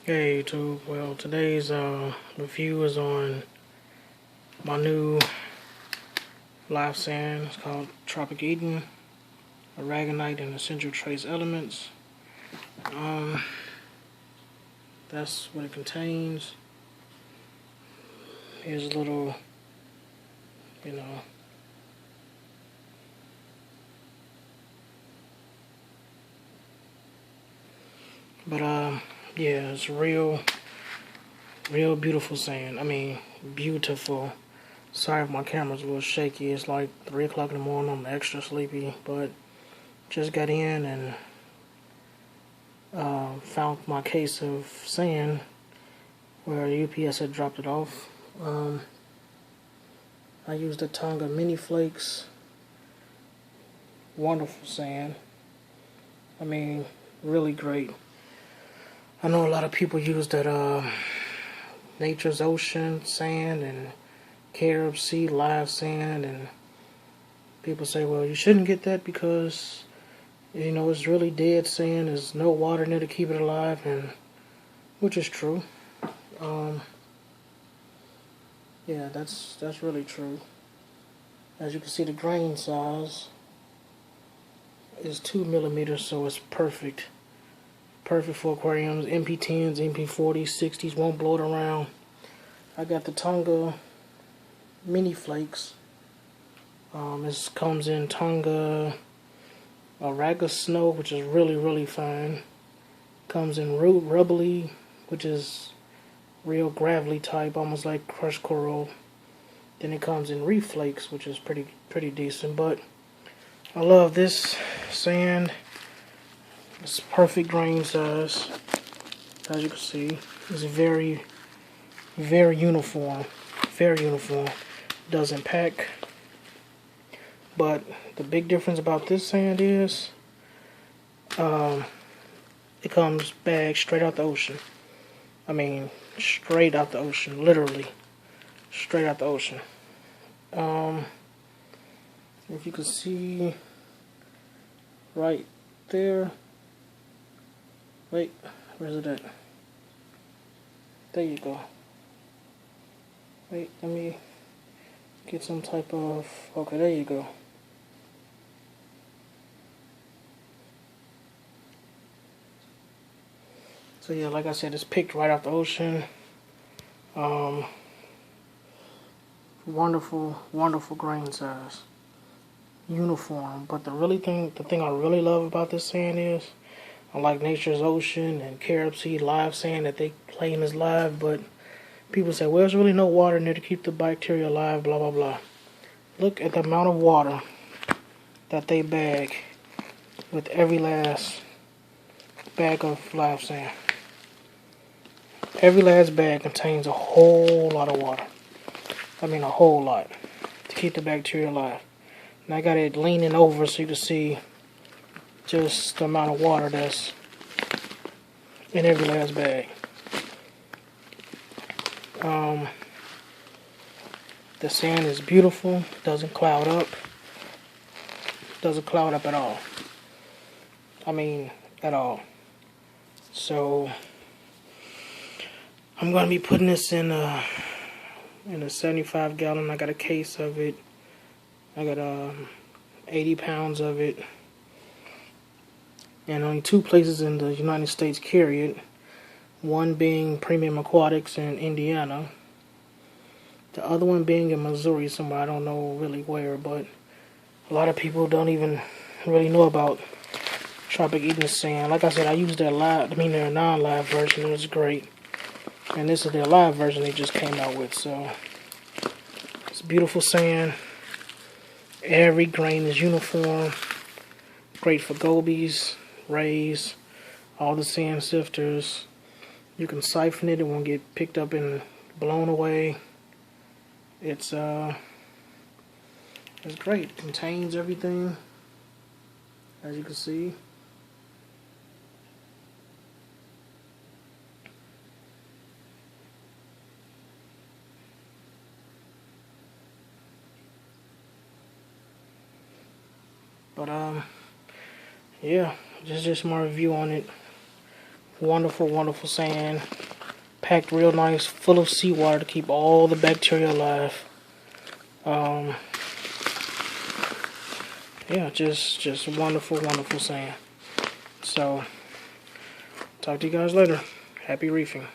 Hey YouTube, well today's review is on my new live sand. It's called Tropic Eden, aragonite and essential trace elements. Um, that's what it contains. Here's a little, you know, but yeah, it's real beautiful sand. I mean, beautiful. Sorry if my camera's a little shaky. It's like 3 o'clock in the morning. I'm extra sleepy, but just got in and found my case of sand where UPS had dropped it off. I used the Tonga Mini Flakes. Wonderful sand. I mean, really great. I know a lot of people use that Nature's Ocean sand and Carib Sea live sand, and people say, well, you shouldn't get that because, you know, it's really dead sand. There's no water in it to keep it alive, and which is true. Yeah, that's really true. As you can see, the grain size is 2 millimeters, so it's perfect. Perfect for aquariums. MP10s, MP40s, 60s won't blow it around. I got the Tonga Mini Flakes. This comes in Tonga Araga Snow, which is really fine. Comes in Root Rubbly, which is real gravelly type, almost like crushed coral. Then it comes in Reef Flakes, which is pretty decent. But I love this sand. It's perfect grain size. As you can see, it's very uniform. Very uniform. Doesn't pack. But the big difference about this sand is it comes bagged straight out the ocean. I mean, straight out the ocean, literally. Straight out the ocean. If you can see right there. Wait, where's it at? There you go. Wait, let me get some type of... Okay, there you go. So yeah, like I said, it's picked right off the ocean. Wonderful grain size. Uniform. But the thing I really love about this sand is, unlike Nature's Ocean and Carib Sea live sand that they claim is live, but people say, well, there's really no water in there to keep the bacteria alive, blah, blah, blah. Look at the amount of water that they bag with every last bag of live sand. Every last bag contains a whole lot of water. I mean, a whole lot to keep the bacteria alive. And I got it leaning over so you can see just the amount of water that's in every last bag. The sand is beautiful. Doesn't cloud up. Doesn't cloud up at all. I mean, at all. So I'm going to be putting this in a 75 gallon. I got a case of it. I got 80 pounds of it. And only 2 places in the United States carry it. One being Premium Aquatics in Indiana. The other one being in Missouri somewhere. I don't know really where, but a lot of people don't even really know about Tropic Eden sand. Like I said, I used their non-live version. It was great. And this is their live version they just came out with. So it's beautiful sand. Every grain is uniform. Great for gobies, rays, all the sand sifters. You can siphon it. It won't get picked up and blown away. It's great. It contains everything, as you can see. But yeah, just my review on it. Wonderful, wonderful sand. Packed real nice, full of seawater to keep all the bacteria alive. Yeah, just wonderful, wonderful sand. So, talk to you guys later. Happy reefing.